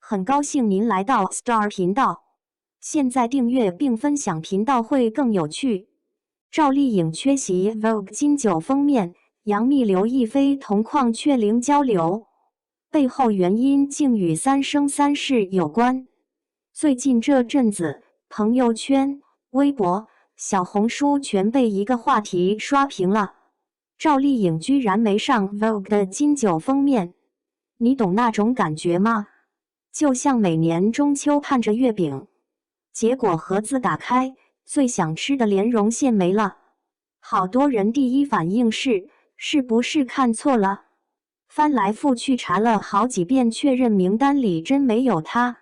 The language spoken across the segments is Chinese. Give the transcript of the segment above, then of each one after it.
很高兴您来到 Star 频道。现在订阅并分享频道会更有趣。赵丽颖缺席 Vogue 金九封面，杨幂刘亦菲同框却零交流，背后原因竟与三生三世有关。最近这阵子，朋友圈、微博、小红书全被一个话题刷屏了。赵丽颖居然没上 Vogue 的金九封面，你懂那种感觉吗？就像每年中秋盼着月饼，结果盒子打开，最想吃的莲蓉馅没了。好多人第一反应是不是看错了？翻来覆去查了好几遍，确认名单里真没有他。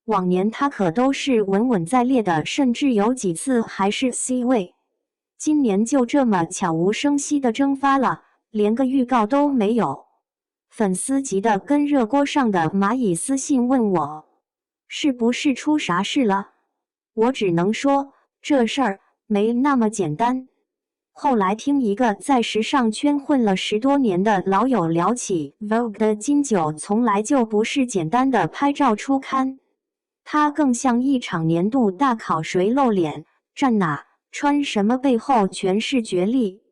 往年他可都是稳稳在列的，甚至有几次还是 C 位。今年就这么悄无声息的蒸发了，连个预告都没有。粉丝急得跟热锅上的蚂蚁，私信问我是不是出啥事了。我只能说这事儿没那么简单。后来听一个在时尚圈混了10多年的老友聊起 Vogue 的金九，从来就不是简单的拍照出刊，它更像一场年度大考，谁露脸、站哪、穿什么背后全是角力。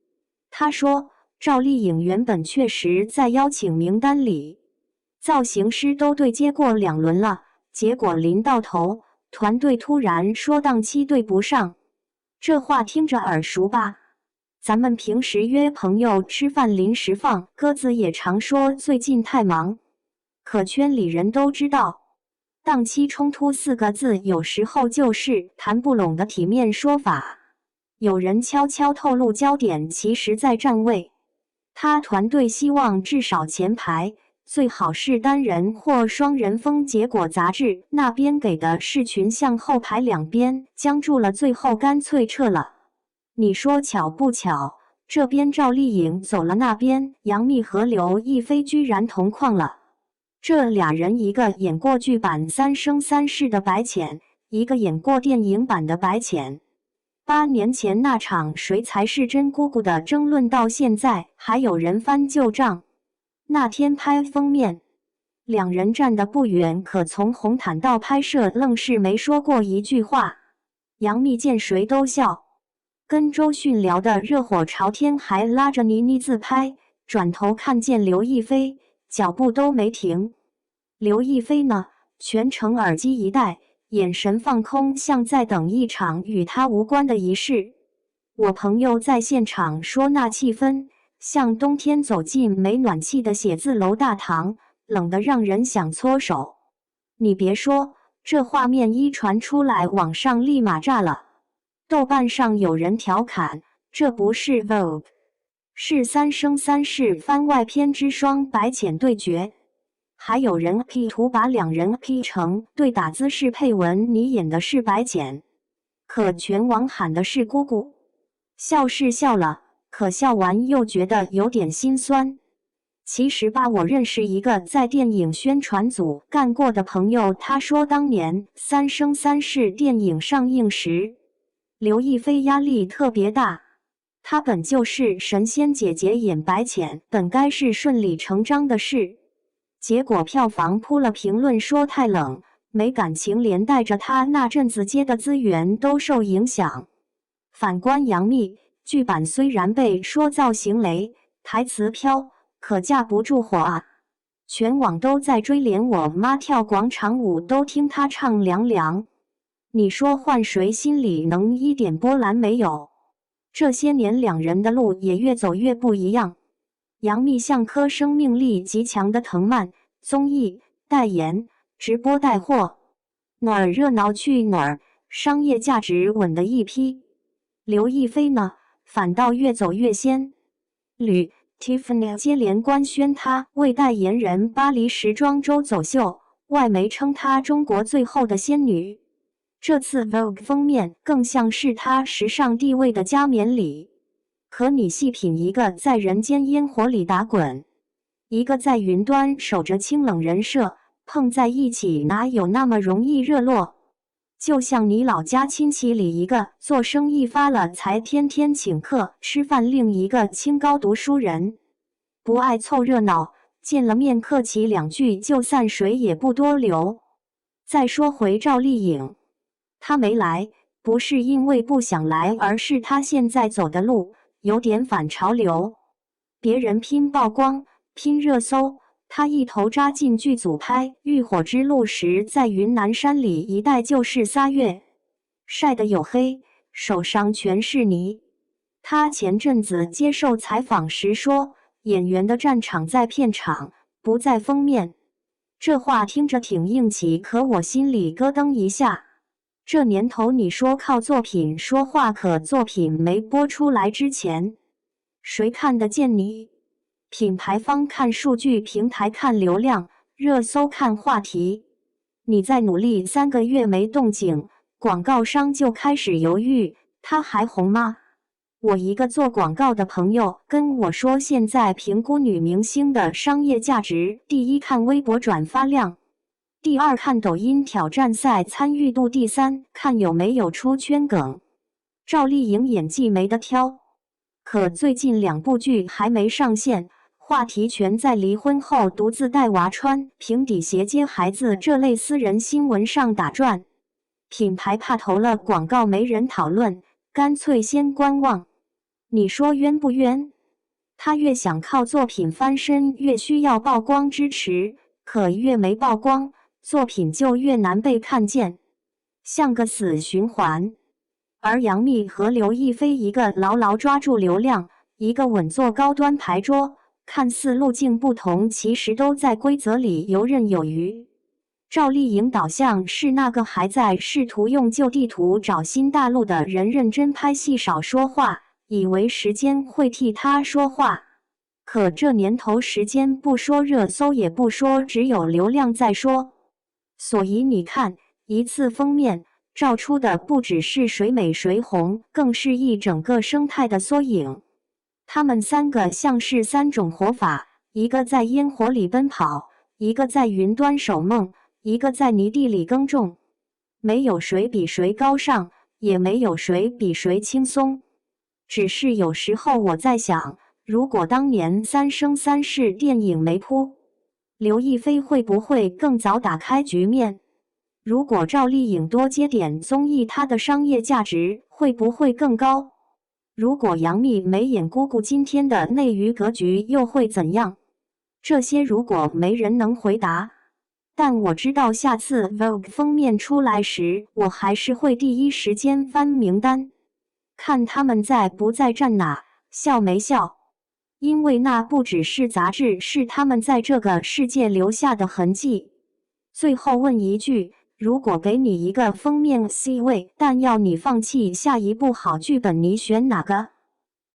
他说赵丽颖原本确实在邀请名单里，造型师都对接过2轮了，结果临到头，团队突然说档期对不上。这话听着耳熟吧？咱们平时约朋友吃饭临时放鸽子也常说最近太忙，可圈里人都知道，档期冲突4个字有时候就是谈不拢的体面说法。有人悄悄透露焦点其实在站位，他团队希望至少前排，最好是单人或双人风，结果杂志那边给的是群像，后排2边僵住了，最后干脆撤了。你说巧不巧？这边赵丽颖走了，那边杨幂和刘亦菲居然同框了。这俩人一个演过剧版《三生三世》的白浅，一个演过电影版的白浅。8年前那场谁才是真姑姑的争论到现在还有人翻旧账。那天拍封面，两人站得不远，可从红毯到拍摄愣是没说过一句话。杨幂见谁都笑，跟周迅聊得热火朝天，还拉着倪妮自拍，转头看见刘亦菲，脚步都没停。刘亦菲呢，全程耳机一戴，眼神放空，像在等一场与她无关的仪式。我朋友在现场说，那气氛像冬天走进没暖气的写字楼大堂，冷得让人想搓手。你别说，这画面一传出来，网上立马炸了。豆瓣上有人调侃，这不是 Vogue， 是《三生三世》番外篇之双白浅对决。还有人 P 图把2人 P 成对打姿势配文，你演的是白浅，可全网喊的是姑姑。笑是笑了，可笑完又觉得有点心酸。其实吧，我认识一个在电影宣传组干过的朋友，他说当年《三生三世》电影上映时，刘亦菲压力特别大。她本就是神仙姐姐，演白浅本该是顺理成章的事，结果票房扑了评论说太冷，没感情，连带着她那阵子接的资源都受影响。反观杨幂，剧版虽然被说造型雷、台词飘，可架不住火啊！全网都在追，连我妈跳广场舞都听她唱凉凉。你说换谁心里能一点波澜没有？这些年两人的路也越走越不一样。杨幂像颗生命力极强的藤蔓，综艺、代言、直播带货，哪儿热闹去哪儿，商业价值稳的一批。刘亦菲呢，反倒越走越仙。吕 Tiffany 接连官宣她为代言人巴黎时装周走秀，外媒称她中国最后的仙女。这次 Vogue 封面更像是她时尚地位的加冕礼。可你细品，一个在人间烟火里打滚，一个在云端守着清冷人设，碰在一起哪有那么容易热络？就像你老家亲戚里一个做生意发了财，天天请客吃饭，另一个清高读书人，不爱凑热闹，见了面客气2句就散，谁也不多留。再说回赵丽颖，她没来，不是因为不想来，而是她现在走的路有点反潮流。别人拼曝光、拼热搜，她一头扎进剧组拍《浴火之路》时，在云南山里一带就是仨月，晒得黝黑，手上全是泥。她前阵子接受采访时说，演员的战场在片场，不在封面。这话听着挺硬气，可我心里咯噔一下。这年头你说靠作品说话，可作品没播出来之前，谁看得见你？品牌方看数据，平台看流量，热搜看话题。你再努力3个月没动静，广告商就开始犹豫，他还红吗？我一个做广告的朋友跟我说，现在评估女明星的商业价值，第一看微博转发量，第二看抖音挑战赛参与度，第三看有没有出圈梗。赵丽颖演技没得挑，可最近2部剧还没上线，话题全在离婚后独自带娃穿平底鞋接孩子这类私人新闻上打转。品牌怕投了广告没人讨论，干脆先观望。你说冤不冤？他越想靠作品翻身，越需要曝光支持，可越没曝光，作品就越难被看见，像个死循环。而杨幂和刘亦菲，一个牢牢抓住流量，一个稳坐高端牌桌，看似路径不同，其实都在规则里游刃有余。赵丽颖导向是那个还在试图用旧地图找新大陆的人，认真拍戏少说话，以为时间会替他说话。可这年头时间不说，热搜也不说，只有流量在说。所以你看，一次封面照出的不只是谁美谁红，更是一整个生态的缩影。他们3个像是3种活法，一个在烟火里奔跑，一个在云端守梦，一个在泥地里耕种。没有谁比谁高尚，也没有谁比谁轻松。只是有时候我在想，如果当年《三生三世》电影没扑，刘亦菲会不会更早打开局面？如果赵丽颖多接点综艺，她的商业价值会不会更高？如果杨幂没演姑姑，今天的内娱格局又会怎样？这些如果没人能回答。但我知道下次 Vogue 封面出来时，我还是会第一时间翻名单，看他们在不在站哪，笑没笑。因为那不只是杂志，是他们在这个世界留下的痕迹。最后问一句，如果给你一个封面 C 位，但要你放弃下一部好剧本，你选哪个？